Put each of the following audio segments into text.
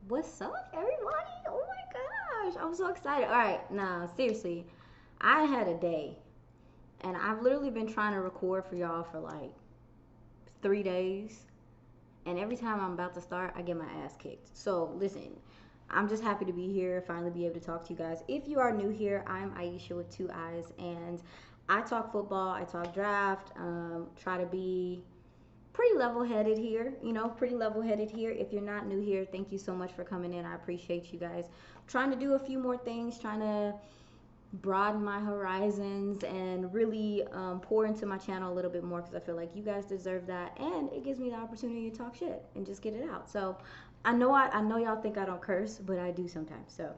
What's up, everybody? Oh my gosh, I'm so excited. All right, now, seriously, I had a day, and I've literally been trying to record for y'all for like 3 days, and every time I'm about to start, I get my ass kicked. So, listen, I'm just happy to be here, finally be able to talk to you guys. If you are new here, I'm Aisha with two eyes, and I talk football, I talk draft, try to be pretty level headed here, pretty level headed here. If you're not new here, thank you so much for coming in. I appreciate you guys. Trying to do a few more things, trying to broaden my horizons and really pour into my channel a little bit more because I feel like you guys deserve that, and it gives me the opportunity to talk shit and just get it out. So I know y'all think I don't curse, but I do sometimes. So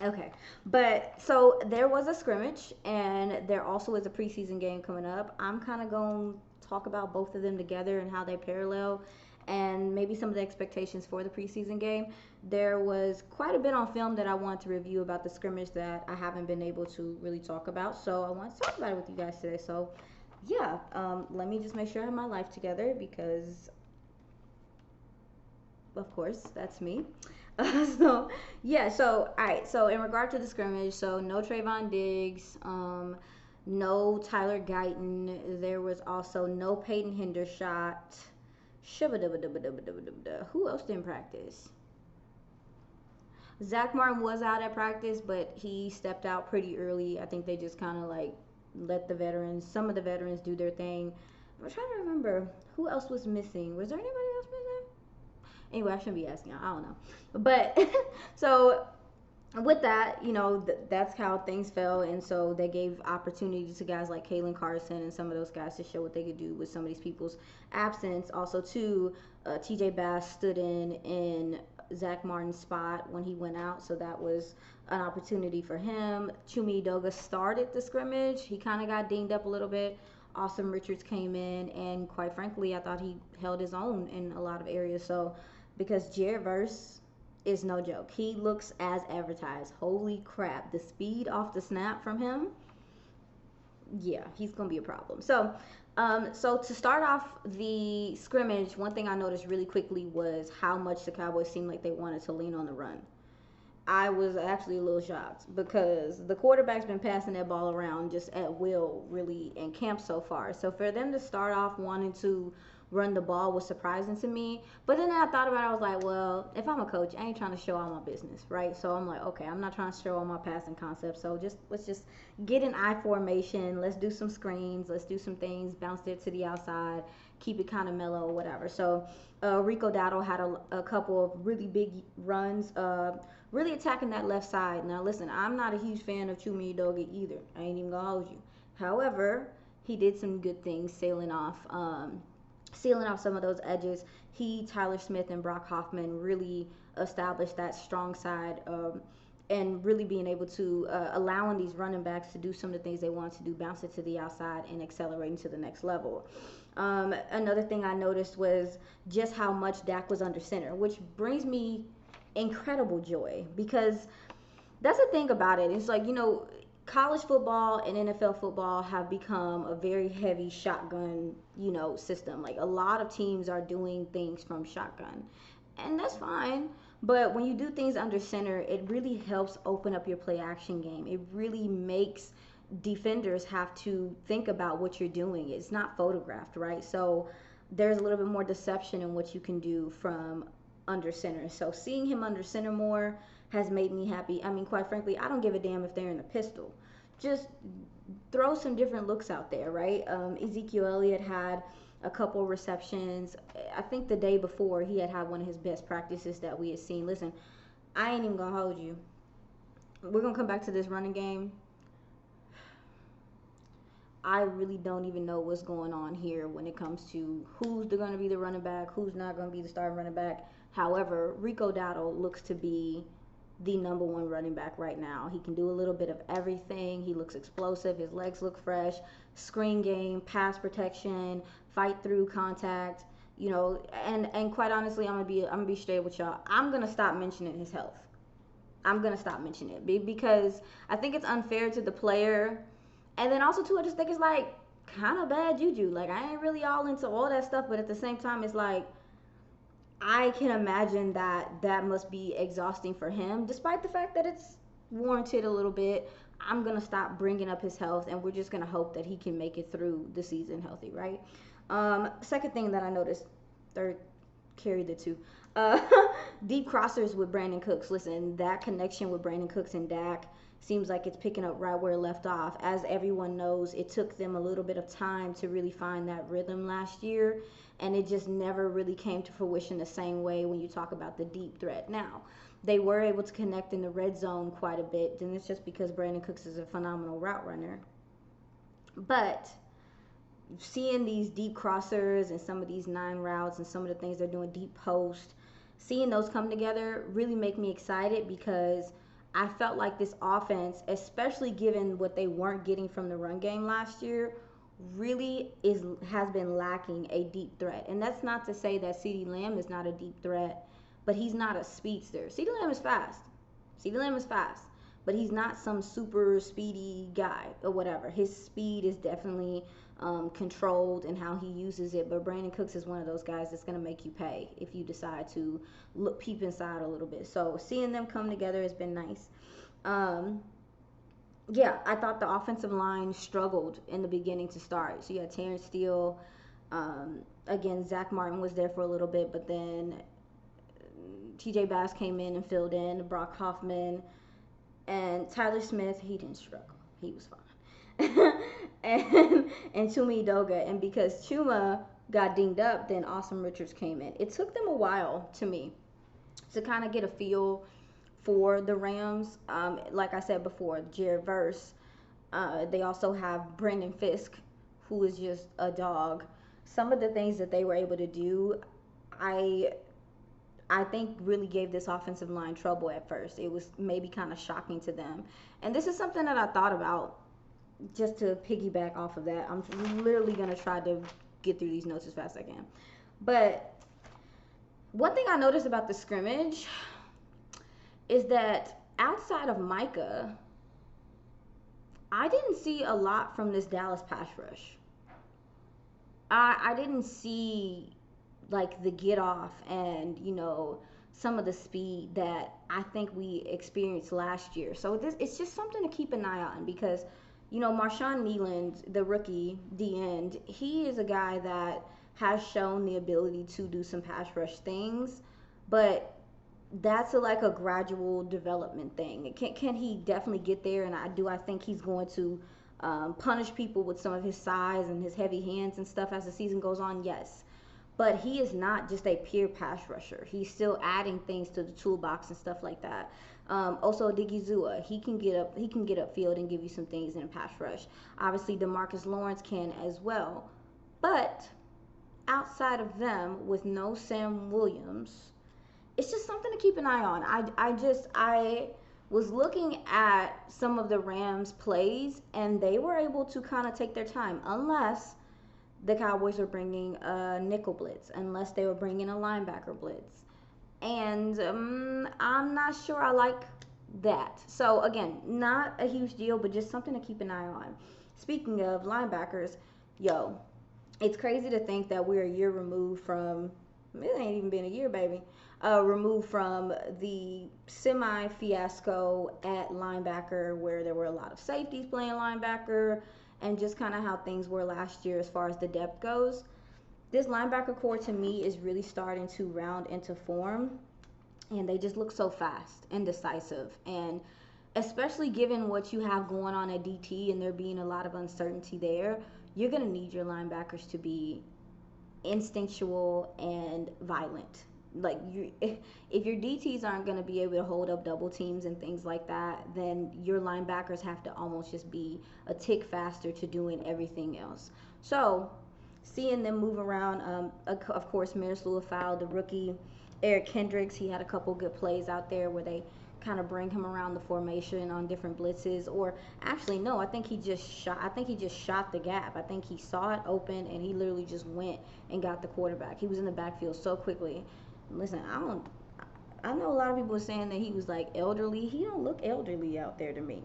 okay, but so there was a scrimmage, and there also is a preseason game coming up. I'm kind of going to talk about both of them together and how they parallel, and maybe some of the expectations for the preseason game. There was quite a bit on film that I want to review about the scrimmage that I haven't been able to really talk about. So I want to talk about it with you guys today. So yeah, let me just make sure I have my life together because of course, that's me. So yeah, so all right. So in regard to the scrimmage, so no Trayvon Diggs, no Tyler Guyton. There was also no Peyton Hendershot. Shubba. Who else didn't practice? Zach Martin was out at practice, but he stepped out pretty early. I think they just kind of like let the veterans, some of the veterans, do their thing. I'm trying to remember who else was missing. Was there anybody else missing? Anyway, I shouldn't be asking. I don't know. But so with that, that's how things fell, and so they gave opportunity to guys like Kalen Carson and some of those guys to show what they could do with some of these people's absence. Also, too, T.J. Bass stood in Zach Martin's spot when he went out, so that was an opportunity for him. Chumi Doga started the scrimmage. He kind of got dinged up a little bit. Awesome Richards came in, and quite frankly, I thought he held his own in a lot of areas. So because Jared Verse is no joke. He looks as advertised. Holy crap. The speed off the snap from him, yeah, he's going to be a problem. So to start off the scrimmage, one thing I noticed really quickly was how much the Cowboys seemed like they wanted to lean on the run. I was actually a little shocked because the quarterback's been passing that ball around just at will, really, in camp so far. So for them to start off wanting to run the ball was surprising to me. But then I thought about it, I was like, well, if I'm a coach, I ain't trying to show all my business, right? So I'm like, okay, I'm not trying to show all my passing concepts. So let's just get an I formation. Let's do some screens. Let's do some things. Bounce it to the outside. Keep it kind of mellow or whatever. So Rico Dowdle had a couple of really big runs. Really attacking that left side. Now, listen, I'm not a huge fan of Chumi Doga either. I ain't even gonna hold you. However, he did some good things sealing off some of those edges. He, Tyler Smith, and Brock Hoffman really established that strong side. And really being able to allowing these running backs to do some of the things they want to do, bounce it to the outside and accelerating to the next level. Another thing I noticed was just how much Dak was under center, which brings me incredible joy because that's the thing about it. It's like, college football and NFL football have become a very heavy shotgun, system. Like a lot of teams are doing things from shotgun, and that's fine. But when you do things under center, it really helps open up your play action game. It really makes defenders have to think about what you're doing. It's not photographed, right? So there's a little bit more deception in what you can do from under center. So seeing him under center more has made me happy. I mean, quite frankly, I don't give a damn if they're in a pistol. Just throw some different looks out there, right? Ezekiel Elliott had a couple receptions. I think the day before he had one of his best practices that we had seen. Listen, I ain't even gonna hold you. We're gonna come back to this running game. I really don't even know what's going on here when it comes to who's going to be the running back, who's not going to be the starting running back. However, Rico Dowdle looks to be the number one running back right now. He can do a little bit of everything. He looks explosive. His legs look fresh. Screen game, pass protection, fight through contact. And quite honestly, I'm gonna be straight with y'all. I'm gonna stop mentioning his health. I'm gonna stop mentioning it because I think it's unfair to the player, and then also too, I just think it's like kind of bad juju. Like I ain't really all into all that stuff, but at the same time, it's like I can imagine that that must be exhausting for him, despite the fact that it's warranted a little bit. I'm gonna stop bringing up his health, and we're just gonna hope that he can make it through the season healthy, right? Second thing that I noticed, third, carry the two. Uh, deep crossers with Brandon Cooks. Listen, that connection with Brandon Cooks and Dak seems like it's picking up right where it left off. As everyone knows, it took them a little bit of time to really find that rhythm last year, and it just never really came to fruition the same way when you talk about the deep threat. Now, they were able to connect in the red zone quite a bit, and it's just because Brandon Cooks is a phenomenal route runner. But seeing these deep crossers and some of these 9 routes and some of the things they're doing deep post, seeing those come together really make me excited because I felt like this offense, especially given what they weren't getting from the run game last year, really has been lacking a deep threat. And that's not to say that CeeDee Lamb is not a deep threat, but he's not a speedster. CeeDee Lamb is fast. CeeDee Lamb is fast, but he's not some super speedy guy or whatever. His speed is definitely controlled in how he uses it. But Brandon Cooks is one of those guys that's going to make you pay if you decide to look peep inside a little bit. So seeing them come together has been nice. Yeah, I thought the offensive line struggled in the beginning to start. So you had Terrence Steele. Again, Zach Martin was there for a little bit, but then TJ Bass came in and filled in. Brock Hoffman and Tyler Smith, he didn't struggle. He was fine. and Chuma Edoga. And because Chuma got dinged up, then Awesome Richards came in. It took them a while, to me, to kind of get a feel for the Rams. Like I said before, Jared Verse. They also have Brendan Fisk, who is just a dog. Some of the things that they were able to do, I think really gave this offensive line trouble at first. It was maybe kind of shocking to them. And this is something that I thought about just to piggyback off of that. I'm literally going to try to get through these notes as fast as I can. But one thing I noticed about the scrimmage is that outside of Micah, I didn't see a lot from this Dallas pass rush. I didn't see like the get off and some of the speed that I think we experienced last year. So it's just something to keep an eye on because Marshawn Kneeland, the rookie D end, he is a guy that has shown the ability to do some pass rush things, but that's like a gradual development thing. Can he definitely get there? And I think he's going to punish people with some of his size and his heavy hands and stuff as the season goes on? Yes. But he is not just a pure pass rusher. He's still adding things to the toolbox and stuff like that. Also, Digizua, he can get upfield and give you some things in a pass rush. Obviously, DeMarcus Lawrence can as well. But outside of them, with no Sam Williams, it's just something to keep an eye on. I was looking at some of the Rams plays, and they were able to kind of take their time, unless the Cowboys were bringing a nickel blitz, unless they were bringing a linebacker blitz. And I'm not sure I like that. So, again, not a huge deal, but just something to keep an eye on. Speaking of linebackers, it's crazy to think that we're a year removed from, it ain't even been a year, baby, removed from the semi-fiasco at linebacker where there were a lot of safeties playing linebacker and just kind of how things were last year as far as the depth goes. This linebacker core to me is really starting to round into form, and they just look so fast and decisive. And especially given what you have going on at DT and there being a lot of uncertainty there, you're going to need your linebackers to be instinctual and violent. Like, if your DTs aren't going to be able to hold up double teams and things like that, then your linebackers have to almost just be a tick faster to doing everything else. So, seeing them move around, of course, Maris Lewis-Fowle, the rookie, Eric Kendricks, he had a couple good plays out there where they kind of bring him around the formation on different blitzes. Or actually, no, I think he just shot the gap. I think he saw it open and he literally just went and got the quarterback. He was in the backfield so quickly. Listen, I know a lot of people were saying that he was like elderly. He don't look elderly out there to me.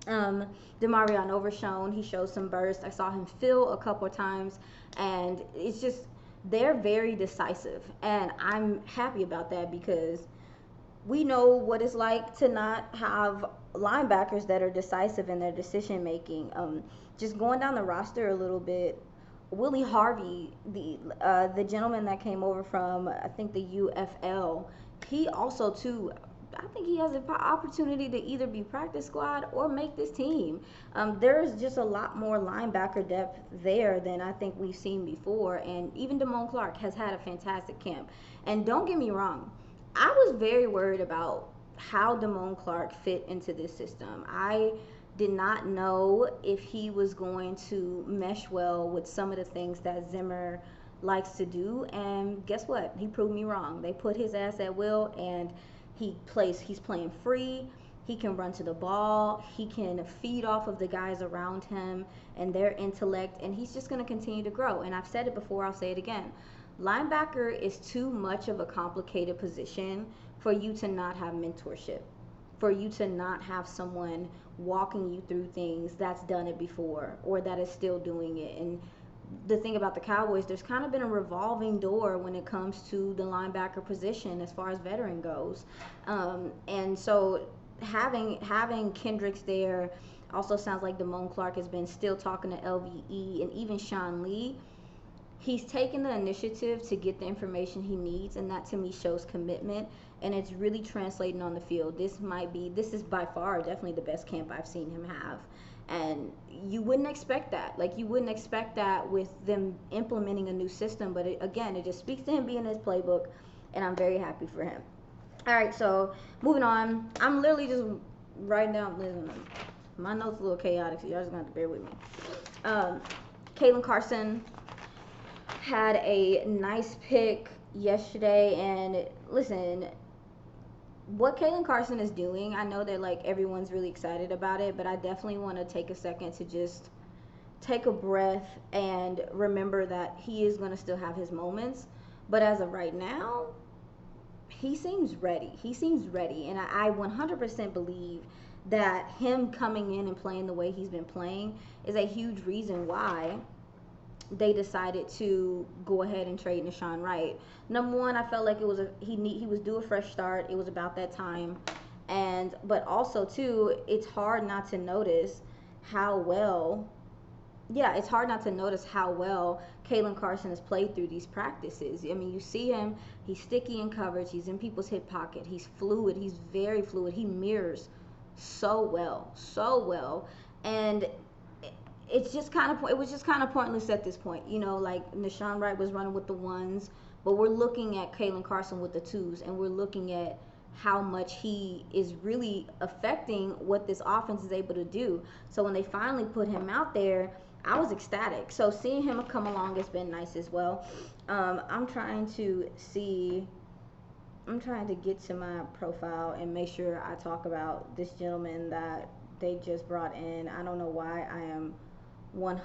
Demarion Overshown, he showed some burst. I saw him fill a couple of times, and it's just they're very decisive, and I'm happy about that because we know what it's like to not have linebackers that are decisive in their decision making. Just going down the roster a little bit, Willie Harvey, the gentleman that came over from I think the UFL, he also too. I think he has an opportunity to either be practice squad or make this team. There's just a lot more linebacker depth there than I think we've seen before. And even Damone Clark has had a fantastic camp. And don't get me wrong, I was very worried about how Damone Clark fit into this system. I did not know if he was going to mesh well with some of the things that Zimmer likes to do. And guess what? He proved me wrong. They put his ass at will, and he's playing free. He can run to the ball. He can feed off of the guys around him and their intellect, and he's just going to continue to grow. And I've said it before, I'll say it again. Linebacker is too much of a complicated position for you to not have mentorship, for you to not have someone walking you through things that's done it before or that is still doing it. And the thing about the Cowboys, there's kind of been a revolving door when it comes to the linebacker position as far as veteran goes. And so having Kendricks there also sounds like Damone Clark has been still talking to LVE and even Sean Lee. He's taken the initiative to get the information he needs, and that to me shows commitment, and it's really translating on the field. This is by far definitely the best camp I've seen him have. And you wouldn't expect that. Like, you wouldn't expect that with them implementing a new system, but it just speaks to him being in his playbook, and I'm very happy for him. All right, so moving on. I'm literally just writing down, listen, my notes a little chaotic, so y'all just gonna have to bear with me. Kalen Carson had a nice pick yesterday, and listen, what Kalen Carson is doing, I know that like everyone's really excited about it, but I definitely want to take a second to just take a breath and remember that he is going to still have his moments, but as of right now, he seems ready. And I 100% believe that him coming in and playing the way he's been playing is a huge reason why they decided to go ahead and trade Nahshon Wright. Number one, I felt like he was due a fresh start. It was about that time, but also too, it's hard not to notice how well. Yeah, it's hard not to notice how well Kalen Carson has played through these practices. I mean, you see him, he's sticky in coverage, he's in people's hip pocket, he's fluid, he's very fluid, he mirrors so well, and it was just kind of pointless at this point. You know, like Nahshon Wright was running with the ones, but we're looking at Kalen Carson with the twos, and we're looking at how much he is really affecting what this offense is able to do. So when they finally put him out there, I was ecstatic. So seeing him come along has been nice as well. I'm trying to get to my profile and make sure I talk about this gentleman that they just brought in. I don't know why I am 100%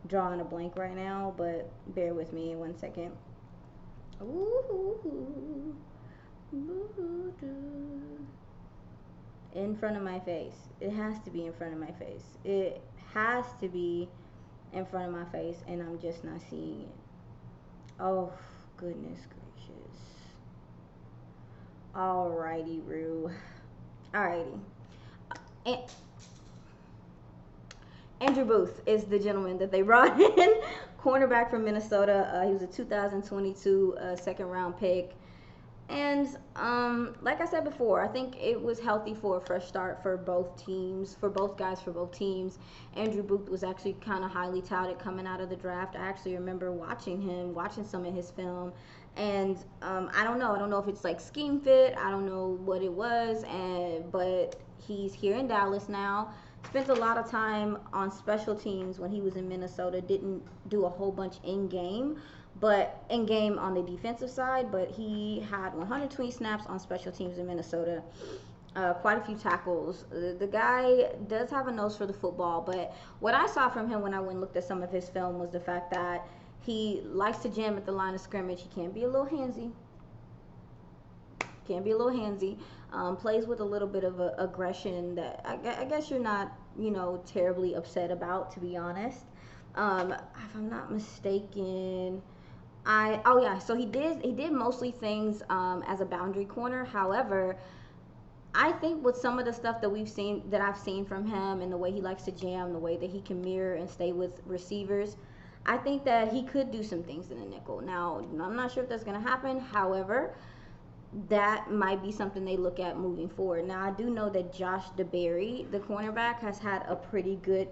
drawing a blank right now, but bear with me 1 second. Ooh, in front of my face. It has to be in front of my face. It has to be in front of my face, and I'm just not seeing it. Oh, goodness gracious. Alrighty, Rue. Alrighty. Andrew Booth is the gentleman that they brought in, cornerback from Minnesota. He was a 2022 second round pick. And like I said before, I think it was healthy for a fresh start for both teams, for both teams. Andrew Booth was actually kind of highly touted coming out of the draft. I actually remember watching some of his film. And I don't know if it's like scheme fit. I don't know what it was, but he's here in Dallas now. Spent a lot of time on special teams when he was in Minnesota. Didn't do a whole bunch in game on the defensive side, but he had 120 snaps on special teams in Minnesota. Quite a few tackles. The guy does have a nose for the football, but what I saw from him when I went and looked at some of his film was the fact that he likes to jam at the line of scrimmage. He can be a little handsy. Plays with a little bit of aggression that I guess you're not, terribly upset about, to be honest. If I'm not mistaken, oh yeah, so he did mostly things as a boundary corner. However, I think with some of the stuff that I've seen from him and the way he likes to jam, the way that he can mirror and stay with receivers, I think that he could do some things in the nickel. Now, I'm not sure if that's going to happen. However, that might be something they look at moving forward. Now, I do know that Josh DeBerry, the cornerback, has had a pretty good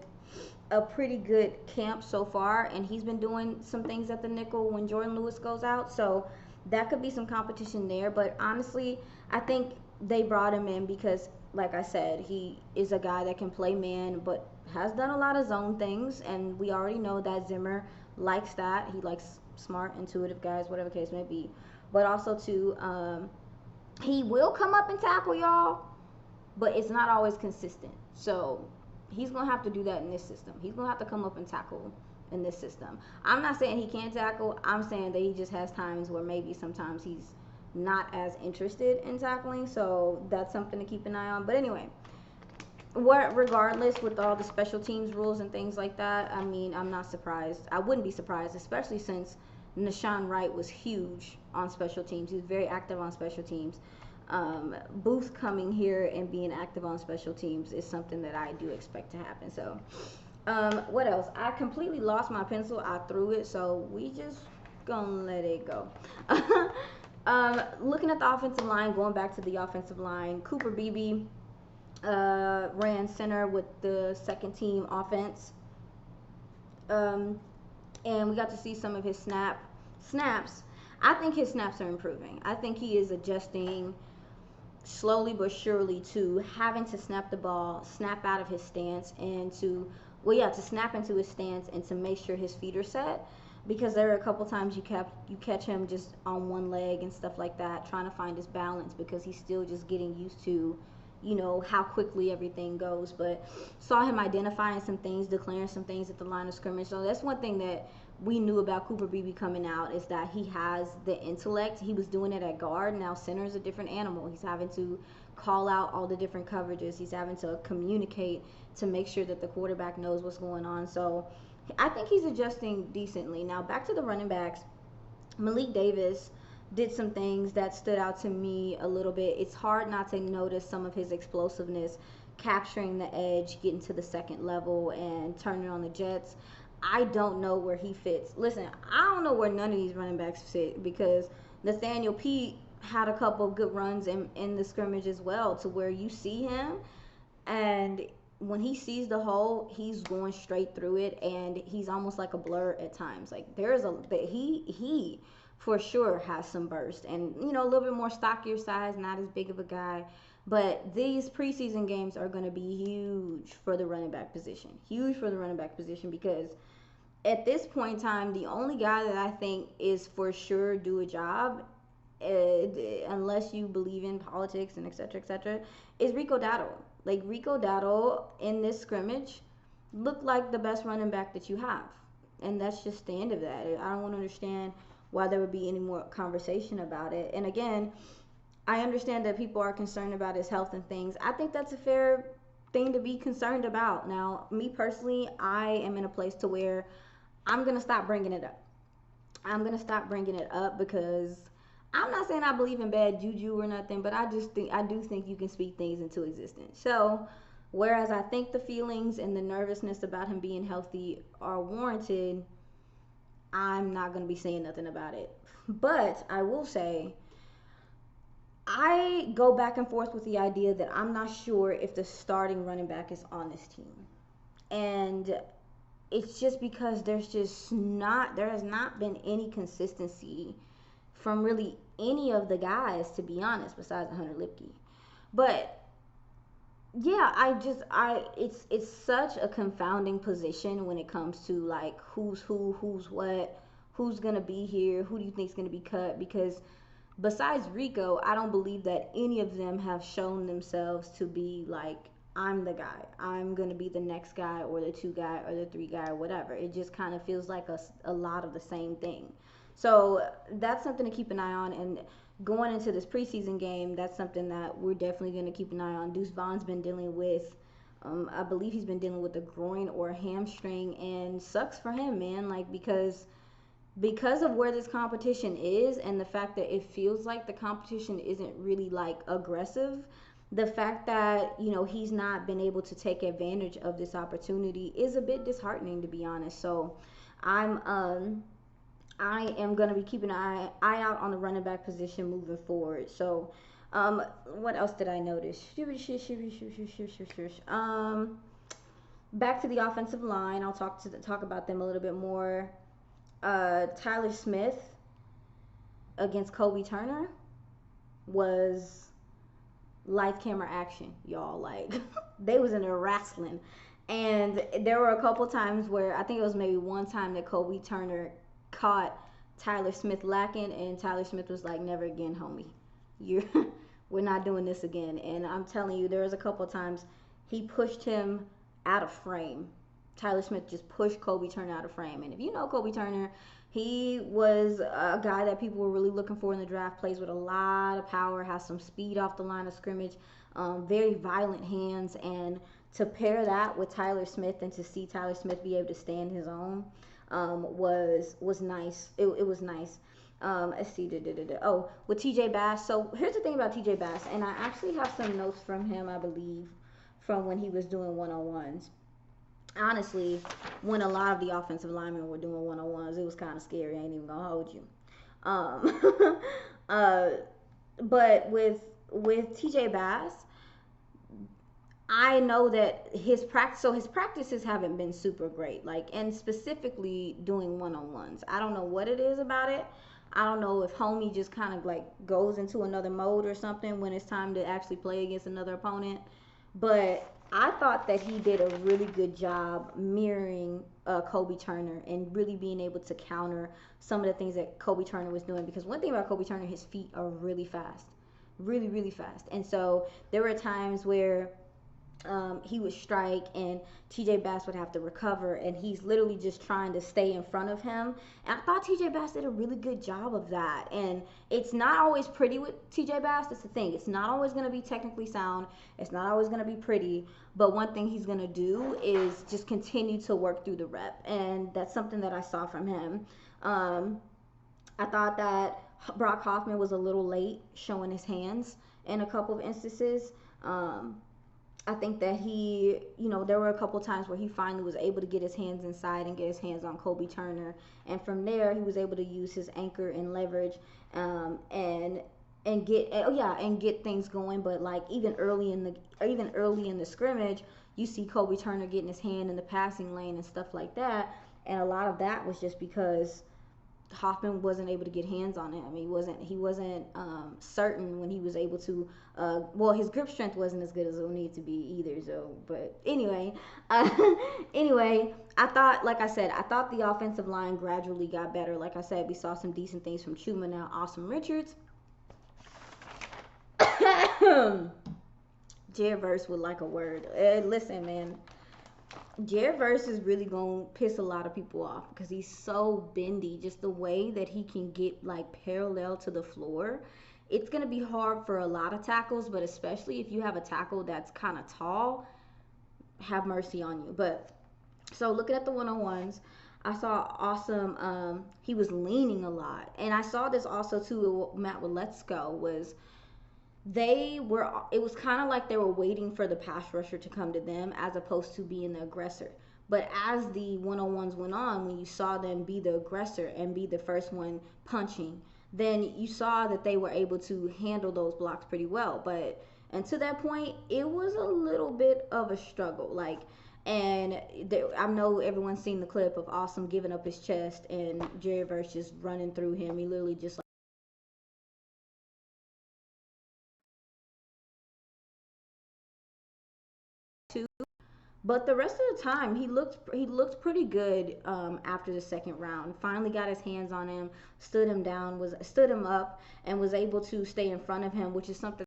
camp so far, and he's been doing some things at the nickel when Jordan Lewis goes out. So that could be some competition there. But honestly, I think they brought him in because, like I said, he is a guy that can play man, but has done a lot of zone things, and we already know that Zimmer likes that. He likes smart, intuitive guys, whatever the case may be. But also too, he will come up and tackle y'all, but it's not always consistent. So he's gonna have to do that in this system. He's gonna have to come up and tackle in this system. I'm not saying he can't tackle. I'm saying that he just has times where maybe sometimes he's not as interested in tackling. So that's something to keep an eye on. But anyway, regardless, with all the special teams rules and things like that, I mean, I'm not surprised. I wouldn't be surprised, especially since Nashawn Wright was huge on special teams. He was very active on special teams. Booth coming here and being active on special teams is something that I do expect to happen. So, what else? I completely lost my pencil. I threw it, so we just gonna let it go. Looking at the offensive line, going back to the offensive line, Cooper Beebe ran center with the second team offense. And we got to see some of his snaps. I think his snaps are improving. I think he is adjusting slowly but surely to having to snap the ball, snap out of his stance, and to snap into his stance and to make sure his feet are set. Because there are a couple times you catch him just on one leg and stuff like that, trying to find his balance because he's still just getting used to, how quickly everything goes. But saw him identifying some things, declaring some things at the line of scrimmage. So that's one thing that we knew about Cooper Beebe coming out, is that he has the intellect. He was doing it at guard. Now center is a different animal. He's having to call out all the different coverages. He's having to communicate to make sure that the quarterback knows what's going on. So I think he's adjusting decently. Now back to the running backs. Malik Davis did some things that stood out to me a little bit. It's hard not to notice some of his explosiveness, capturing the edge, getting to the second level, and turning on the Jets. I don't know where he fits. Listen, I don't know where none of these running backs fit, because Nathaniel Pete had a couple of good runs in the scrimmage as well, to where you see him, and when he sees the hole, he's going straight through it, and he's almost like a blur at times. Like he for sure has some burst, and a little bit more stockier size, not as big of a guy. But these preseason games are going to be huge for the running back position. Huge for the running back position, because at this point in time, the only guy that I think is for sure do a job, unless you believe in politics and et cetera, is Rico Dowdle. Like, Rico Dowdle in this scrimmage looked like the best running back that you have. And that's just the end of that. I don't want to understand why there would be any more conversation about it. And again, I understand that people are concerned about his health and things. I think that's a fair thing to be concerned about. Now, me personally, I am in a place to where I'm going to stop bringing it up. I'm going to stop bringing it up, because I'm not saying I believe in bad juju or nothing, but I do think you can speak things into existence. So, whereas I think the feelings and the nervousness about him being healthy are warranted, I'm not going to be saying nothing about it. But I will say, I go back and forth with the idea that I'm not sure if the starting running back is on this team. And it's just because there has not been any consistency from really any of the guys, to be honest, besides Hunter Lipke. But yeah, it's such a confounding position when it comes to like who's who, who's what, who's gonna be here, who do you think's gonna be cut, because besides Rico, I don't believe that any of them have shown themselves to be like, I'm the guy, I'm gonna be the next guy, or the two guy, or the three guy, or whatever. It just kind of feels like a lot of the same thing. So that's something to keep an eye on. And going into this preseason game, that's something that we're definitely going to keep an eye on. Deuce Vaughn's been dealing with I believe he's been dealing with a groin or a hamstring, and sucks for him, man. Like because of where this competition is and the fact that it feels like the competition isn't really like aggressive, the fact that he's not been able to take advantage of this opportunity is a bit disheartening, to be honest. So i'm um I am going to be keeping an eye out on the running back position moving forward. So what else did I notice? Back to the offensive line, I'll talk about them a little bit more. Tyler Smith against Kobe Turner was live camera action, y'all. Like they was in there wrestling, and there were a couple times where I think it was maybe one time that Kobe Turner caught Tyler Smith lacking, and Tyler Smith was like, "Never again, homie. You're we're not doing this again." And I'm telling you, there was a couple times he pushed him out of frame. Tyler Smith just pushed Kobe Turner out of frame. And if you know Kobe Turner, he was a guy that people were really looking for in the draft. Plays with a lot of power, has some speed off the line of scrimmage, very violent hands. And to pair that with Tyler Smith and to see Tyler Smith be able to stand his own was nice. It was nice. Let's see. Oh, with TJ Bass. So here's the thing about TJ Bass, and I actually have some notes from him, I believe, from when he was doing one-on-ones. Honestly, when a lot of the offensive linemen were doing one-on-ones, it was kind of scary. I ain't even gonna hold you. Um, uh, but with TJ Bass, I know that his practices haven't been super great. Like, and specifically doing one-on-ones. I don't know what it is about it. I don't know if homie just kind of like goes into another mode or something when it's time to actually play against another opponent. But I thought that he did a really good job mirroring Kobe Turner and really being able to counter some of the things that Kobe Turner was doing. Because one thing about Kobe Turner, his feet are really fast, really, really fast. And so there were times where he would strike and TJ Bass would have to recover, and he's literally just trying to stay in front of him. And I thought TJ Bass did a really good job of that. And it's not always pretty with TJ Bass. That's the thing. It's not always going to be technically sound. It's not always going to be pretty. But one thing he's going to do is just continue to work through the rep. And that's something that I saw from him. I thought that Brock Hoffman was a little late showing his hands in a couple of instances. I think that there were a couple times where he finally was able to get his hands inside and get his hands on Kobe Turner, and from there he was able to use his anchor and leverage, and get things going. But like even early in the scrimmage, you see Kobe Turner getting his hand in the passing lane and stuff like that, and a lot of that was just because Hoffman wasn't able to get hands on him. He wasn't certain when he was able to. His grip strength wasn't as good as it would need to be either. So, but anyway, anyway, like I said, I thought the offensive line gradually got better. Like I said, we saw some decent things from Chuma, now Awesome Richards. Jared Verse would like a word. Listen, man. Jared Verse is really gonna piss a lot of people off because he's so bendy. Just the way that he can get like parallel to the floor, it's gonna be hard for a lot of tackles, but especially if you have a tackle that's kind of tall, have mercy on you. But so looking at the one-on-ones, I saw awesome. He was leaning a lot, and I saw this also too. Matt with Let's Go was it was kind of like they were waiting for the pass rusher to come to them as opposed to being the aggressor. But as the one-on-ones went on, when you saw them be the aggressor and be the first one punching, then you saw that they were able to handle those blocks pretty well. But and to that point, it was a little bit of a struggle. I know everyone's seen the clip of Awesome giving up his chest and Jerry Verse just running through him. He literally just two. But the rest of the time, he looked pretty good after the second round. Finally got his hands on him, stood him up, and was able to stay in front of him, which is something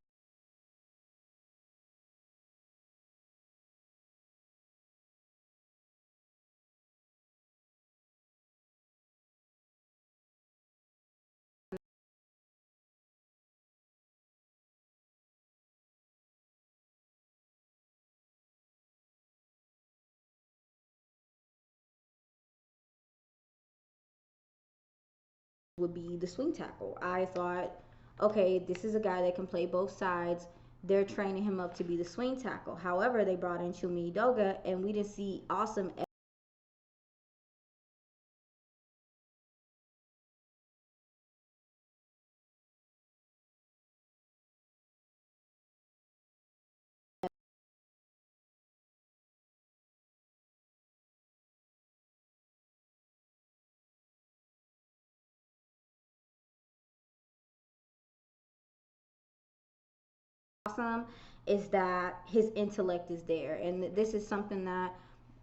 would be the swing tackle. I thought, okay, this is a guy that can play both sides. They're training him up to be the swing tackle. However, they brought in Chumi Doga, and we didn't see awesome. Awesome is that his intellect is there, and this is something that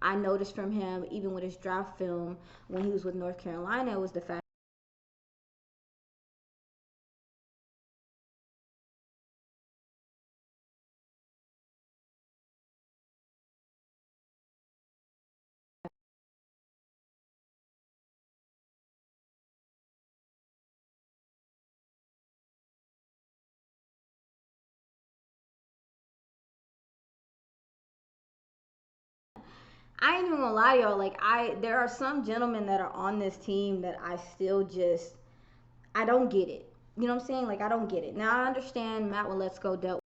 I noticed from him even with his draft film when he was with North Carolina, was the fact I ain't even gonna lie to y'all. Like, there are some gentlemen that are on this team that I still just, I don't get it. You know what I'm saying? Like, I don't get it. Now I understand Matt Waletzko dealt.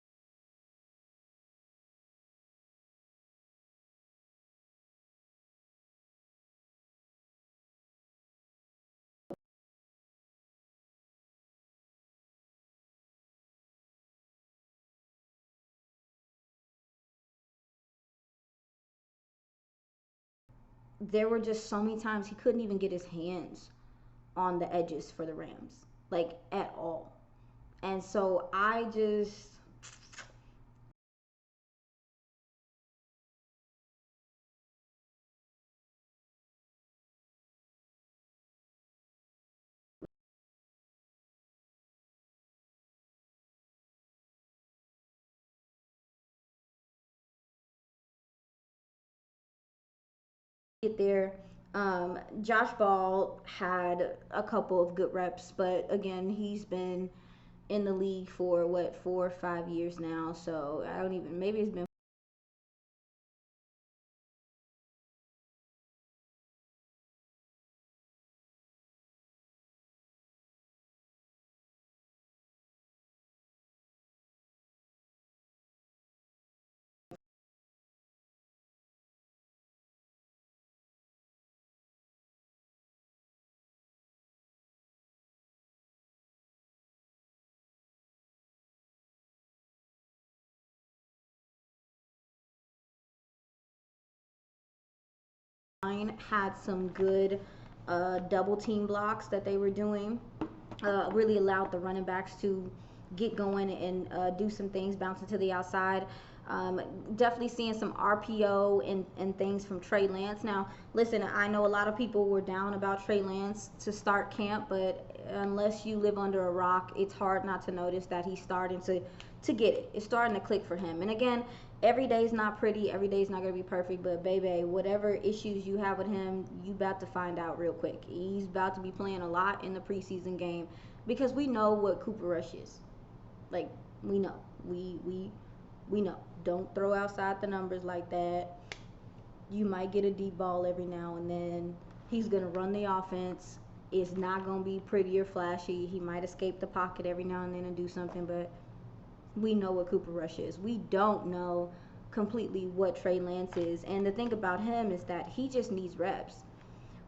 There were just so many times he couldn't even get his hands on the edges for the Rams, like at all. And so I just, get there. Josh Ball had a couple of good reps, but again, he's been in the league for what, 4 or 5 years now. So I don't even, maybe it's been had some good double team blocks that they were doing. Really allowed the running backs to get going and do some things, bouncing to the outside. Definitely seeing some RPO and things from Trey Lance. Now, listen, I know a lot of people were down about Trey Lance to start camp, but unless you live under a rock, it's hard not to notice that he's starting to get it. It's starting to click for him. And again, every day is not pretty. Every day is not going to be perfect. But, baby, whatever issues you have with him, you about to find out real quick. He's about to be playing a lot in the preseason game because we know what Cooper Rush is. Like, we know. We know. Don't throw outside the numbers like that. You might get a deep ball every now and then. He's going to run the offense. It's not going to be pretty or flashy. He might escape the pocket every now and then and do something, but we know what Cooper Rush is. We don't know completely what Trey Lance is. And the thing about him is that he just needs reps.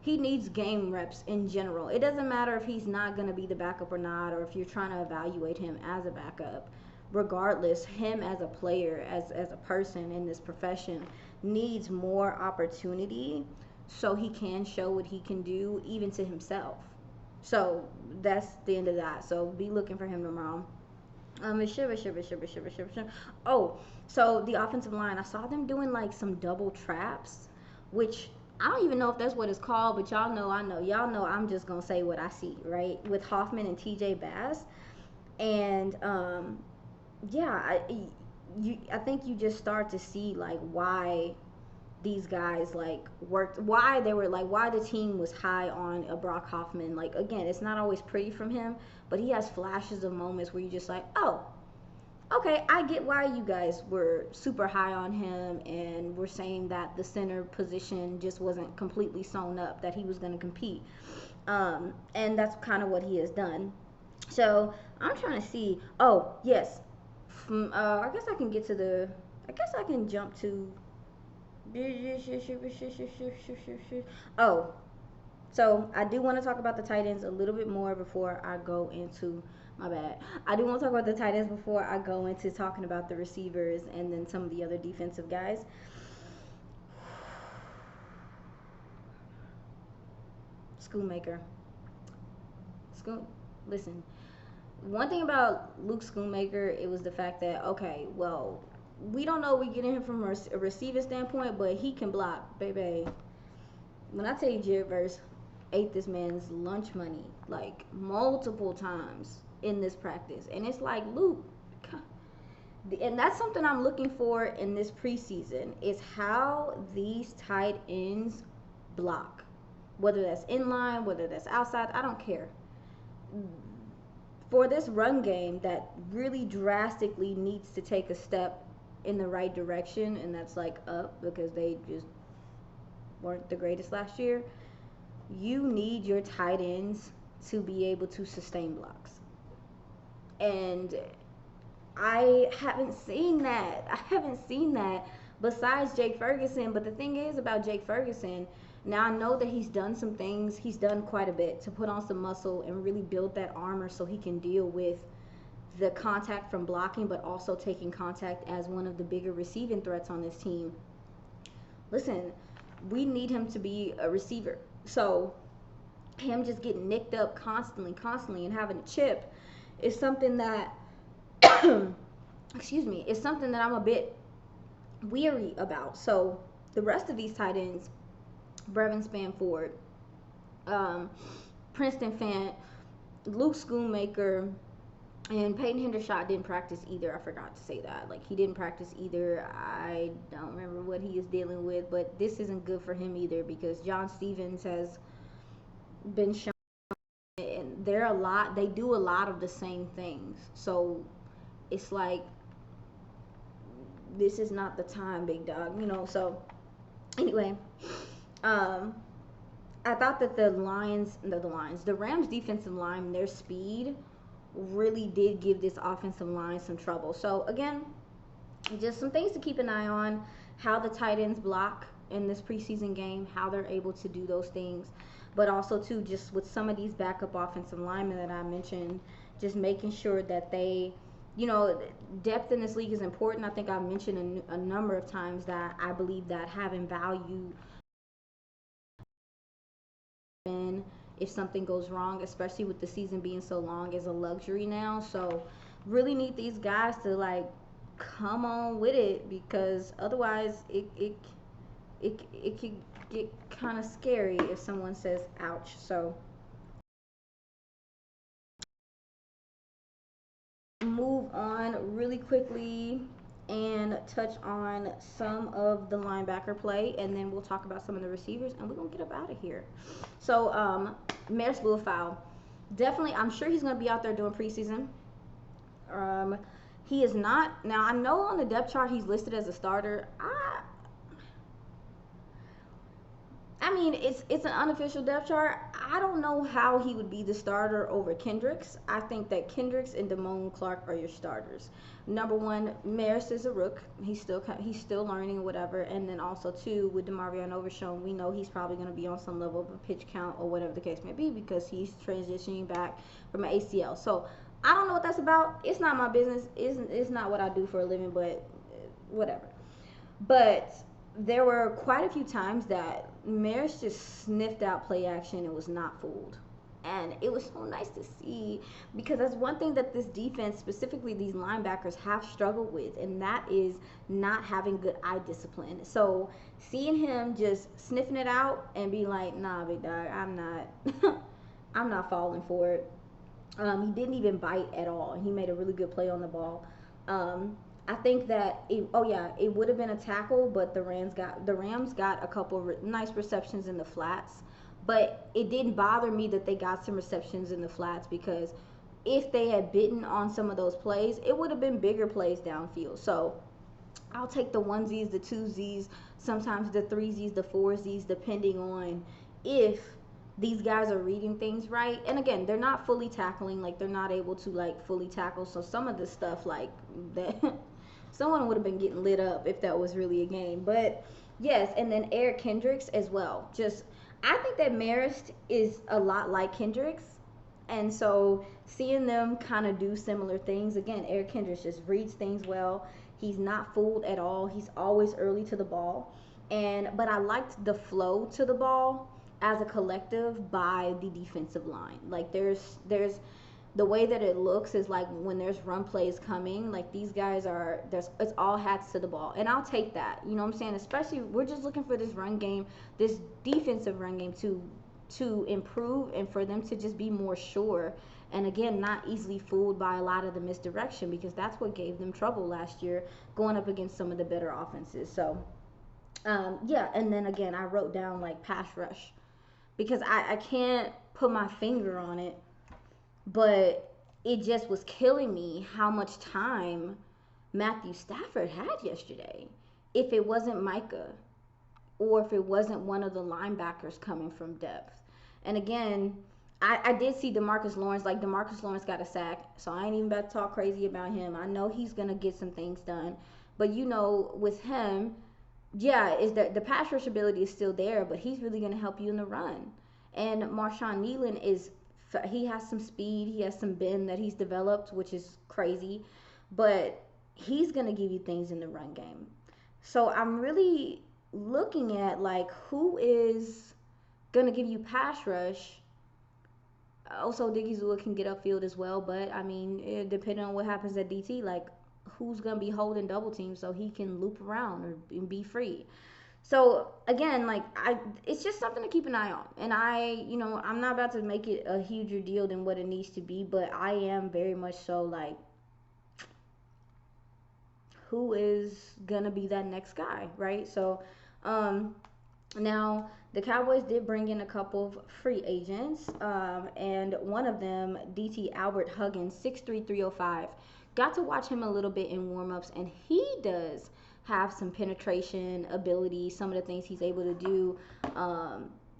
He needs game reps in general. It doesn't matter if he's not going to be the backup or not, or if you're trying to evaluate him as a backup. Regardless, him as a player, as a person in this profession, needs more opportunity so he can show what he can do, even to himself. So that's the end of that. So be looking for him tomorrow. Oh, so the offensive line, I saw them doing like some double traps, which I don't even know if that's what it's called, but y'all know I know. Y'all know I'm just gonna say what I see, right? With Hoffman and TJ Bass. And yeah, I think you just start to see like why these guys like worked, why they were like, why the team was high on a Brock Hoffman. Like, again, it's not always pretty from him, but he has flashes of moments where you just like, oh, Okay, I get why you guys were super high on him and were saying that the center position just wasn't completely sewn up, that he was going to compete. And that's kind of what he has done. So I'm trying to see. Oh, yes. I guess I can get to the. I guess I can jump to. Oh, so I do want to talk about the tight ends a little bit more before I go into my bad. I do want to talk about the tight ends before I go into talking about the receivers and then some of the other defensive guys. Schoonmaker. Schoon. Listen, one thing about Luke Schoonmaker, it was the fact that okay, well, we don't know we getting him from a receiving standpoint, but he can block, baby. When I tell you Jared Verse ate this man's lunch money like multiple times in this practice, and it's like Luke, and that's something I'm looking for in this preseason is how these tight ends block, whether that's in line, whether that's outside, I don't care. For this run game that really drastically needs to take a step in the right direction, and that's like up because they just weren't the greatest last year, you need your tight ends to be able to sustain blocks. And I haven't seen that. I haven't seen that besides Jake Ferguson. But the thing is about Jake Ferguson, now I know that he's done some things. He's done quite a bit to put on some muscle and really build that armor so he can deal with the contact from blocking, but also taking contact as one of the bigger receiving threats on this team. Listen, we need him to be a receiver. So him just getting nicked up constantly, and having a chip is something that, excuse me, is something that I'm a bit weary about. So the rest of these tight ends, Brevin Spanford, um, Princeton Fant, Luke Schoonmaker, and Peyton Hendershot didn't practice either. I forgot to say that. Like, he didn't practice either. I don't remember what he is dealing with, but this isn't good for him either because John Stevens has been shown, and they do a lot of the same things. So it's like, this is not the time, big dog, So anyway, um, I thought that the Rams defensive line, their speed really did give this offensive line some trouble. So again, just some things to keep an eye on, how the tight ends block in this preseason game, how they're able to do those things, but also too just with some of these backup offensive linemen that I mentioned, just making sure that they, depth in this league is important. I think I've mentioned a number of times that I believe that having value in if something goes wrong, especially with the season being so long, is a luxury now. So really need these guys to like come on with it because otherwise it could get kind of scary if someone says ouch. So move on really quickly and touch on some of the linebacker play, and then we'll talk about some of the receivers, and we're gonna get up out of here. So Maris Fowl, definitely, I'm sure he's gonna be out there doing preseason. He is not now. I know on the depth chart he's listed as a starter. I mean, it's an unofficial depth chart. I don't know how he would be the starter over Kendricks. I think that Kendricks and Damone Clark are your starters. Number one, Maris is a rook. He's still learning or whatever. And then also two, with DeMarvion Overshown, we know he's probably going to be on some level of a pitch count or whatever the case may be because he's transitioning back from an ACL. So I don't know what that's about. It's not my business. It's not what I do for a living, but whatever. But there were quite a few times that Maris just sniffed out play action and was not fooled. And it was so nice to see because that's one thing that this defense, specifically these linebackers, have struggled with, and that is not having good eye discipline. So seeing him just sniffing it out and be like, nah, big dog, I'm not, I'm not falling for it. He didn't even bite at all. He made a really good play on the ball. I think that it would have been a tackle, but the Rams got a couple nice receptions in the flats. But it didn't bother me that they got some receptions in the flats because if they had bitten on some of those plays, it would have been bigger plays downfield. So I'll take the onesies, the twosies, sometimes the threesies, the foursies, depending on if these guys are reading things right. And again, they're not fully tackling, like they're not able to like fully tackle. So some of the stuff like that, someone would have been getting lit up if that was really a game. But yes, and then Eric Kendricks as well. Just I think that Marist is a lot like Kendricks. And so seeing them kind of do similar things, again, Eric Kendricks just reads things well. He's not fooled at all. He's always early to the ball. But I liked the flow to the ball as a collective by the defensive line. Like there's the way that it looks is like when there's run plays coming, like these guys are there's it's all hats to the ball. And I'll take that. You know what I'm saying? Especially we're just looking for this run game, this defensive run game to improve and for them to just be more sure and again not easily fooled by a lot of the misdirection, because that's what gave them trouble last year going up against some of the better offenses. So yeah, and then again I wrote down like pass rush, because I can't put my finger on it, but it just was killing me how much time Matthew Stafford had yesterday. If it wasn't Micah, or if it wasn't one of the linebackers coming from depth. And again, I did see DeMarcus Lawrence. Like, DeMarcus Lawrence got a sack, so I ain't even about to talk crazy about him. I know he's going to get some things done. But, you know, with him, yeah, is that the pass rush ability is still there, but he's really going to help you in the run. And Marshawn Nealon he has some speed. He has some bend that he's developed, which is crazy. But he's going to give you things in the run game. So I'm really looking at like who is gonna give you pass rush. Also, Diggy Zua can get upfield as well, but I mean, depending on what happens at DT, like who's gonna be holding double team so he can loop around or be free. So again, like it's just something to keep an eye on. And I'm not about to make it a huger deal than what it needs to be, but I am very much so like, who is gonna be that next guy, right? So now the Cowboys did bring in a couple of free agents, and one of them, DT Albert Huggins, 6'3", 305. Got to watch him a little bit in warm-ups, and he does have some penetration ability, some of the things he's able to do.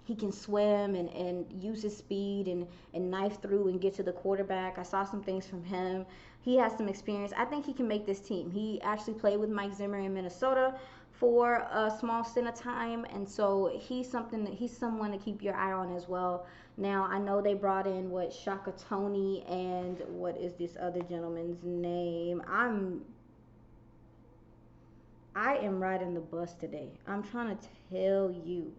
He can swim and use his speed and knife through and get to the quarterback. I saw some things from him. He has some experience. I think he can make this team. He actually played with Mike Zimmer in Minnesota for a small stint of time, and so he's someone to keep your eye on as well. Now I know they brought in Shaka Tony and what is this other gentleman's name? I am riding the bus today. I'm trying to tell you.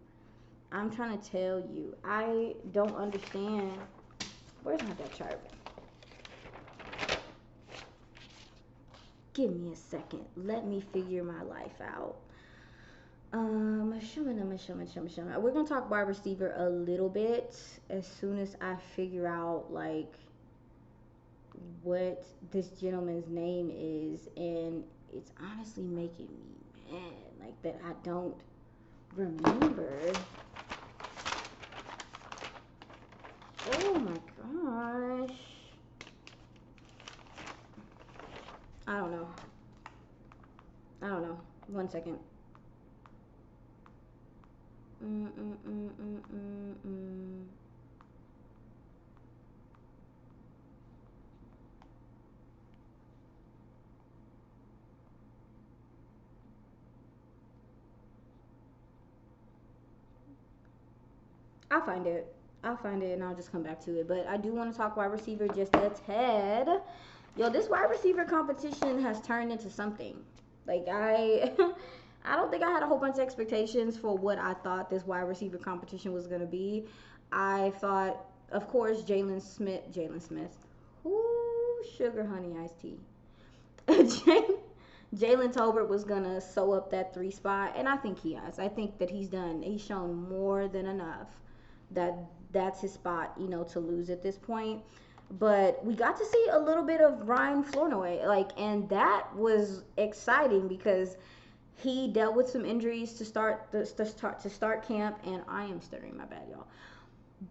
I don't understand. Where's my depth chart? Give me a second. Let me figure my life out. We're gonna talk wide receiver a little bit as soon as I figure out like what this gentleman's name is, and it's honestly making me mad like that I don't remember. Oh my gosh. I don't know. 1 second. I'll find it and I'll just come back to it. But I do want to talk wide receiver just a tad. Yo, this wide receiver competition has turned into something. Like I don't think I had a whole bunch of expectations for what I thought this wide receiver competition was going to be. I thought, of course, Jalen Smith. Ooh, sugar honey iced tea. Jalen Tolbert was going to sew up that 3 spot, and I think he has. I think that he's shown more than enough that's his spot, to lose at this point. But we got to see a little bit of Ryan Flournoy, and that was exciting because he dealt with some injuries to start camp, and I am stuttering, my bad, y'all.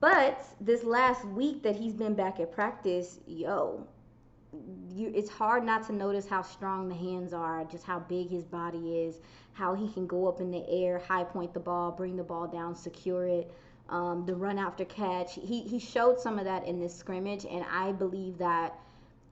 But this last week that he's been back at practice, it's hard not to notice how strong the hands are, just how big his body is, how he can go up in the air, high point the ball, bring the ball down, secure it, the run after catch. He showed some of that in this scrimmage, and I believe that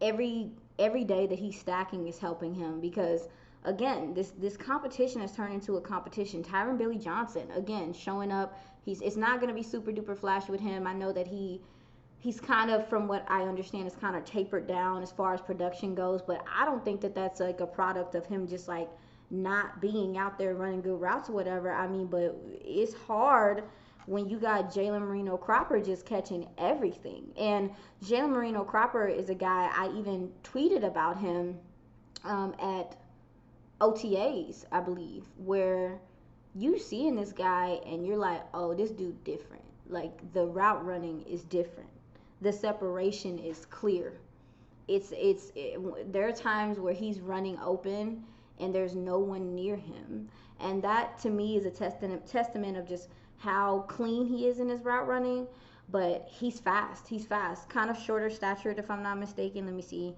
every every day that he's stacking is helping him because again, this competition has turned into a competition. Tyron Billy Johnson again showing up. It's not going to be super duper flashy with him. I know that he's kind of, from what I understand, is kind of tapered down as far as production goes, but I don't think that that's like a product of him just like not being out there running good routes or whatever. I mean, but it's hard when you got Jalen Marino Cropper just catching everything. And Jalen Marino Cropper is a guy I even tweeted about him at OTAs, I believe, where you seeing this guy and you're like, oh, this dude different. Like the route running is different. The separation is clear. There are times where he's running open and there's no one near him, and that to me is a testament of just how clean he is in his route running. But he's fast. He's fast. Kind of shorter statured, if I'm not mistaken. Let me see.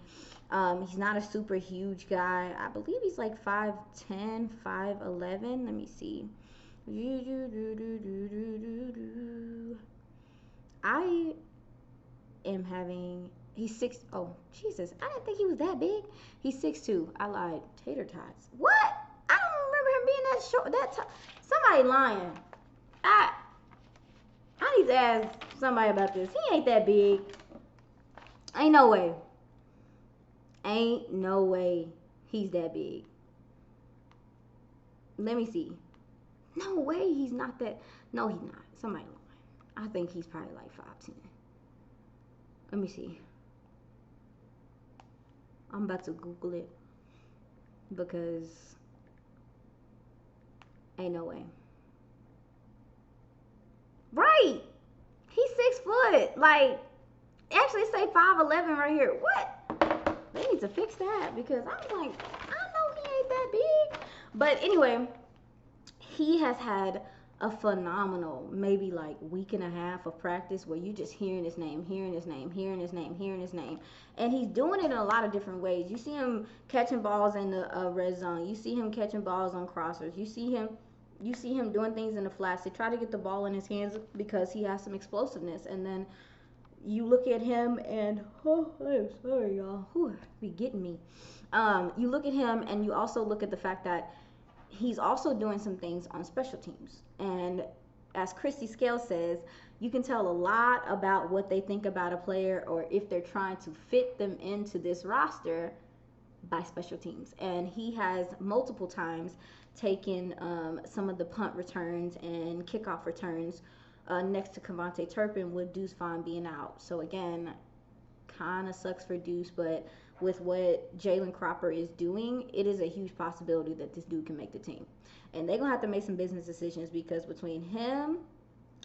He's not a super huge guy. I believe he's like 5'10", 5'11". Let me see. I am having. He's six. Oh Jesus! I didn't think he was that big. He's 6'2". I lied. Tater tots. What? I don't remember him being that short. Somebody lying. I need to ask somebody about this. He ain't that big. Ain't no way. Ain't no way he's that big. Let me see. No way he's not that. No, he's not. Somebody lying. I think he's probably like 5'10". Let me see. I'm about to Google it because ain't no way. Right. He's 6 foot. Like, actually say 5'11" right here. What? They need to fix that because I was like, I know he ain't that big. But anyway, he has had a phenomenal maybe like week and a half of practice where you just hearing his name, hearing his name, hearing his name, hearing his name. And he's doing it in a lot of different ways. You see him catching balls in the red zone. You see him catching balls on crossers. You see him doing things in the flats to try to get the ball in his hands because he has some explosiveness. And then you look at him and, oh, I'm sorry, y'all. Whew, be getting me. You look at him and you also look at the fact that he's also doing some things on special teams. And as Christy Scale says, you can tell a lot about what they think about a player or if they're trying to fit them into this roster by special teams. And he has multiple times taken some of the punt returns and kickoff returns next to Cavante Turpin with Deuce Vaughn being out. So again, kind of sucks for Deuce, but with what Jalen Cropper is doing, it is a huge possibility that this dude can make the team. And they're going to have to make some business decisions because between him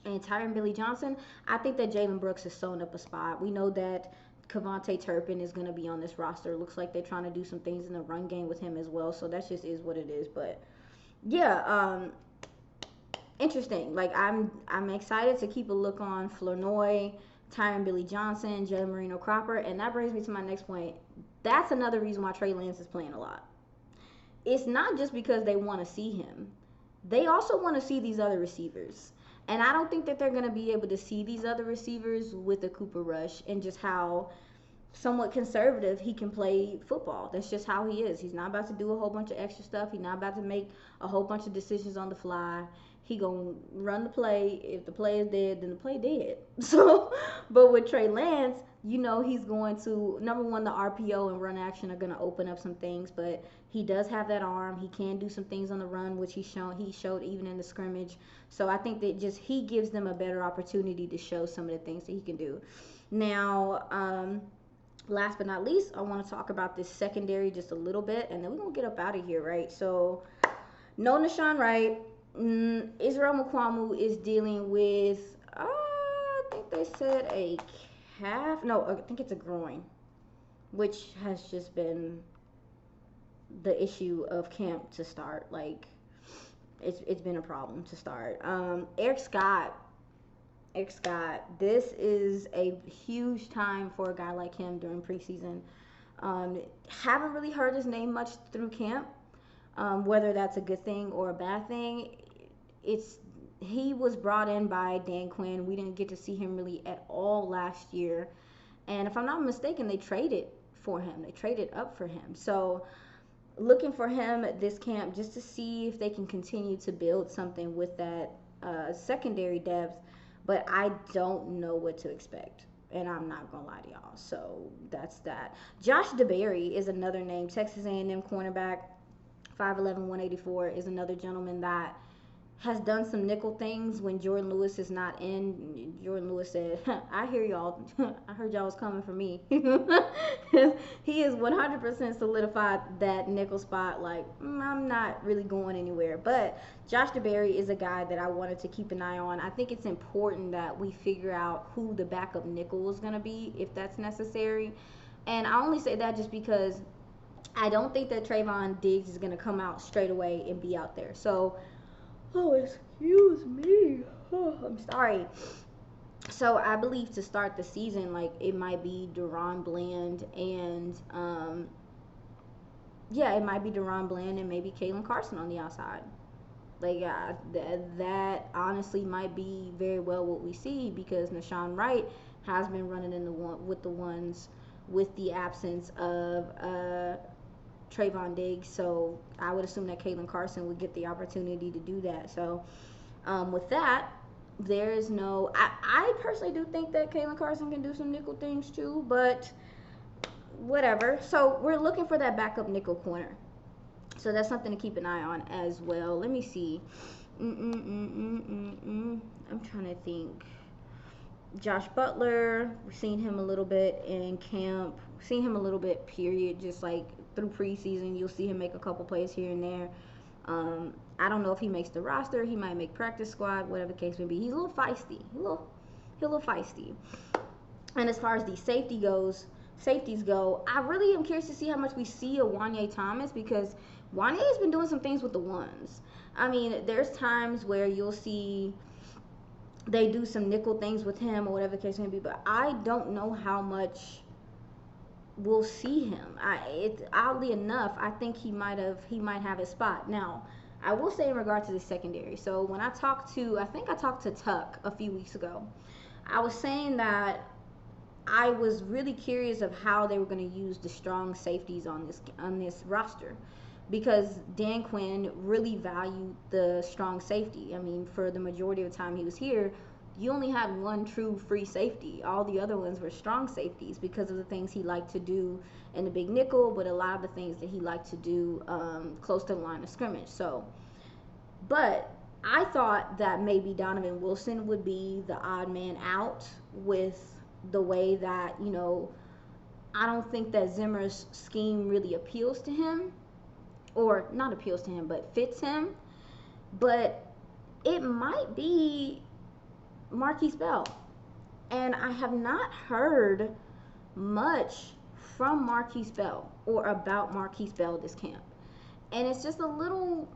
and Tyron Billy Johnson, I think that Jalen Brooks has sewn up a spot. We know that Cavante Turpin is going to be on this roster. Looks like they're trying to do some things in the run game with him as well. So that just is what it is. But yeah, interesting. Like I'm excited to keep a look on Flournoy, Tyron Billy Johnson, Jalen Marino Cropper, and that brings me to my next point. That's another reason why Trey Lance is playing a lot. It's not just because they want to see him. They also want to see these other receivers. And I don't think that they're going to be able to see these other receivers with the Cooper Rush and just how somewhat conservative he can play football. That's just how he is. He's not about to do a whole bunch of extra stuff. He's not about to make a whole bunch of decisions on the fly. He gonna run the play. If the play is dead, then the play dead. So, but with Trey Lance, you know he's going to, number one, the RPO and run action are gonna open up some things, but he does have that arm. He can do some things on the run, which he showed even in the scrimmage. So I think that just he gives them a better opportunity to show some of the things that he can do. Now, last but not least, I want to talk about this secondary just a little bit, and then we're gonna get up out of here, right? So, no Nashawn Wright. Israel Mukwamu is dealing with, I think they said a calf. No, I think it's a groin, which has just been the issue of camp to start. Like, it's been a problem to start. Eric Scott X Scott, this is a huge time for a guy like him during preseason. Haven't really heard his name much through camp. Whether that's a good thing or a bad thing, it's he was brought in by Dan Quinn. We didn't get to see him really at all last year, and if I'm not mistaken, they traded for him. They traded up for him. So looking for him at this camp just to see if they can continue to build something with that secondary depth. But I don't know what to expect. And I'm not gonna lie to y'all. So that's that. Josh DeBerry is another name. Texas A&M cornerback, 5'11", 184, is another gentleman that has done some nickel things when Jordan Lewis is not in. Jordan Lewis said, I hear y'all. I heard y'all was coming for me. He is 100% solidified that nickel spot. Like, I'm not really going anywhere. But Josh DeBerry is a guy that I wanted to keep an eye on. I think it's important that we figure out who the backup nickel is going to be, if that's necessary. And I only say that just because I don't think that Trayvon Diggs is going to come out straight away and be out there. So, oh, excuse me. Oh, I'm sorry. So I believe to start the season, like it might be Deron Bland and yeah, it might be Deron Bland and maybe Kalen Carson on the outside. Like that honestly might be very well what we see because Nashawn Wright has been running in the one with the ones with the absence of Trayvon Diggs. So I would assume that Kalen Carson would get the opportunity to do that. So with that, there is no. I personally do think that Kalen Carson can do some nickel things too, but whatever. So we're looking for that backup nickel corner. So that's something to keep an eye on as well. Let me see. I'm trying to think. Josh Butler, we've seen him a little bit in camp. We've seen him a little bit, period. Just like through preseason, you'll see him make a couple plays here and there. I don't know if he makes the roster. He might make practice squad, whatever the case may be. He's a little feisty. He's a little feisty. And as far as the safeties go, I really am curious to see how much we see of Wanye Thomas because Wanye has been doing some things with the ones. I mean, there's times where you'll see they do some nickel things with him or whatever the case may be, but I don't know how much we'll see him. Oddly enough, I think he might have his spot. Now, I will say in regard to the secondary. So when I talked to Tuck a few weeks ago, I was saying that I was really curious of how they were going to use the strong safeties on this roster because Dan Quinn really valued the strong safety. I mean, for the majority of the time he was here, you only had one true free safety. All the other ones were strong safeties because of the things he liked to do in the big nickel, but a lot of the things that he liked to do close to the line of scrimmage. So, but I thought that maybe Donovan Wilson would be the odd man out with the way that, I don't think that Zimmer's scheme really appeals to him, or not appeals to him, but fits him. But it might be Marquise Bell. And I have not heard much from Marquise Bell or about Marquise Bell this camp. And it's just a little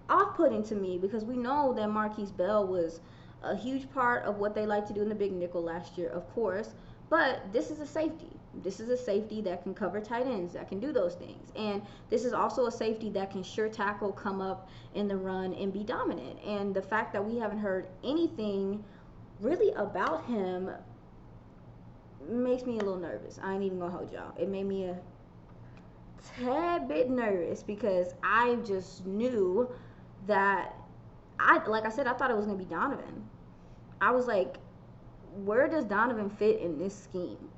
off-putting to me because we know that Marquise Bell was a huge part of what they like to do in the big nickel last year, of course. But this is a safety. This is a safety that can cover tight ends, that can do those things. And this is also a safety that can sure tackle, come up in the run, and be dominant. And the fact that we haven't heard anything really about him makes me a little nervous. I ain't even gonna hold y'all. It made me a tad bit nervous because I just knew that like I said, I thought it was gonna be Donovan. I was like, where does Donovan fit in this scheme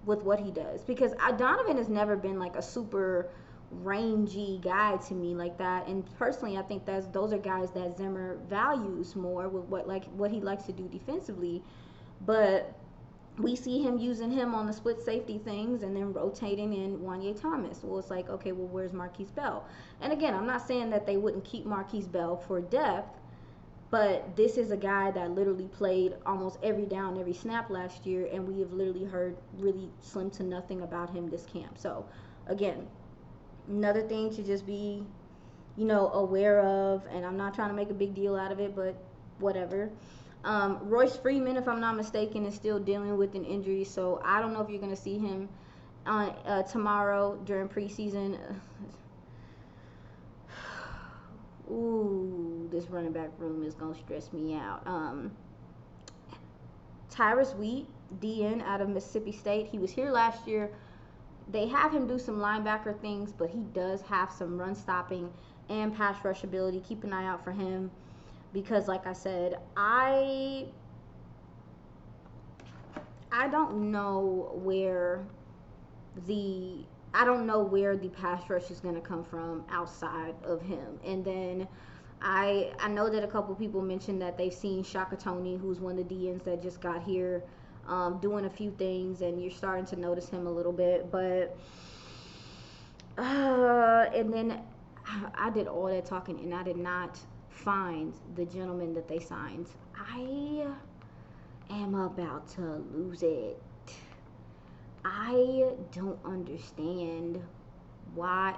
with what he does? Because Donovan has never been like a super rangy guy to me like that. And personally, I think those are guys that Zimmer values more with what he likes to do defensively. But we see him using him on the split safety things and then rotating in Wanye Thomas. Well, it's like, okay, well, where's Marquise Bell? And again, I'm not saying that they wouldn't keep Marquise Bell for depth, but this is a guy that literally played almost every down, every snap last year, and we have literally heard really slim to nothing about him this camp. So, again, another thing to just be, aware of, and I'm not trying to make a big deal out of it, but whatever. Royce Freeman, if I'm not mistaken, is still dealing with an injury, so I don't know if you're going to see him on tomorrow during preseason. Ooh, this running back room is going to stress me out. Tyrus Wheat, DN out of Mississippi State. He was here last year. They have him do some linebacker things, but he does have some run stopping and pass rush ability. Keep an eye out for him because, like I said, I don't know where the pass rush is going to come from outside of him. And then I know that a couple people mentioned that they've seen Shaka Toney, who's one of the DNs that just got here, doing a few things, and you're starting to notice him a little bit. But and then I did all that talking, and I did not find the gentleman that they signed. I am about to lose it. I don't understand why.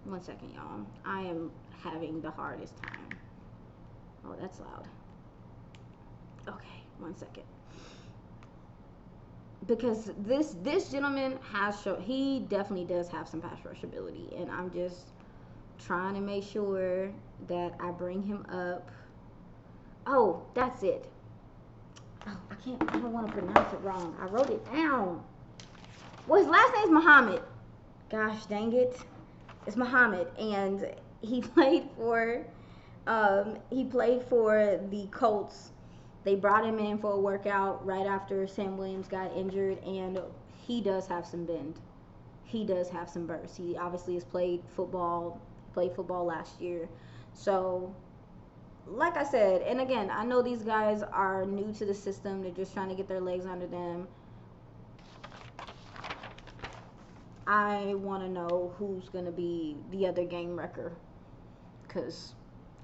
One second, y'all. I am having the hardest time. Oh, that's loud. Okay, 1 second. Because this gentleman has shown, he definitely does have some pass rush ability, and I'm just trying to make sure that I bring him up. Oh, that's it. Oh, I don't want to pronounce it wrong. I wrote it down. Well, his last name's Muhammad. Gosh dang it. It's Muhammad, and he played for the Colts. They brought him in for a workout right after Sam Williams got injured, and he does have some bend. He does have some burst. He obviously has played football last year. So, like I said, and again, I know these guys are new to the system. They're just trying to get their legs under them. I want to know who's going to be the other game wrecker, because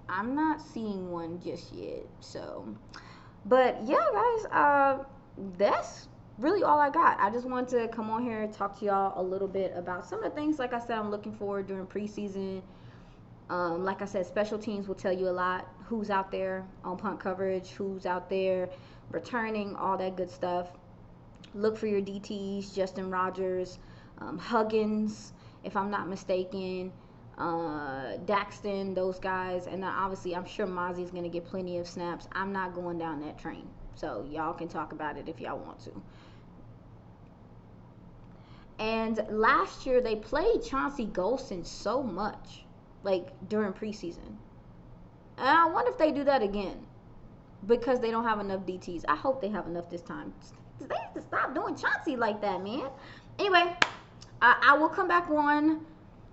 I'm not seeing one just yet. So, but yeah, guys, that's really all I got. I just wanted to come on here and talk to y'all a little bit about some of the things, like I said, I'm looking for during preseason. Like I said, special teams will tell you a lot. Who's out there on punt coverage, who's out there returning, all that good stuff. Look for your DTs, Justin Rogers, Huggins, if I'm not mistaken, Daxton, those guys. And then obviously, I'm sure Mozzie's going to get plenty of snaps. I'm not going down that train. So y'all can talk about it if y'all want to. And last year, they played Chauncey Golston so much, like during preseason. And I wonder if they do that again because they don't have enough DTs. I hope they have enough this time. They have to stop doing Chauncey like that, man. Anyway, I will come back on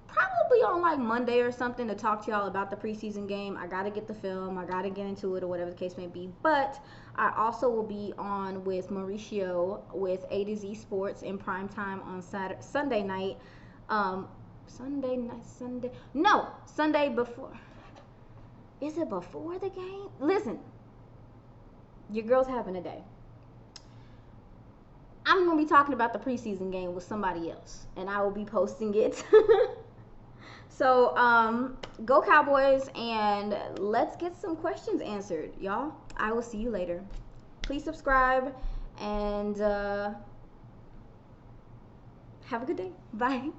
probably on like Monday or something to talk to y'all about the preseason game. I got to get the film. I got to get into it or whatever the case may be. But I also will be on with Mauricio with A to Z Sports in prime time on Sunday night. Sunday before. Is it before the game? Listen, your girl's having a day. I'm going to be talking about the preseason game with somebody else, and I will be posting it. So, go Cowboys, and let's get some questions answered, y'all. I will see you later. Please subscribe, and have a good day. Bye.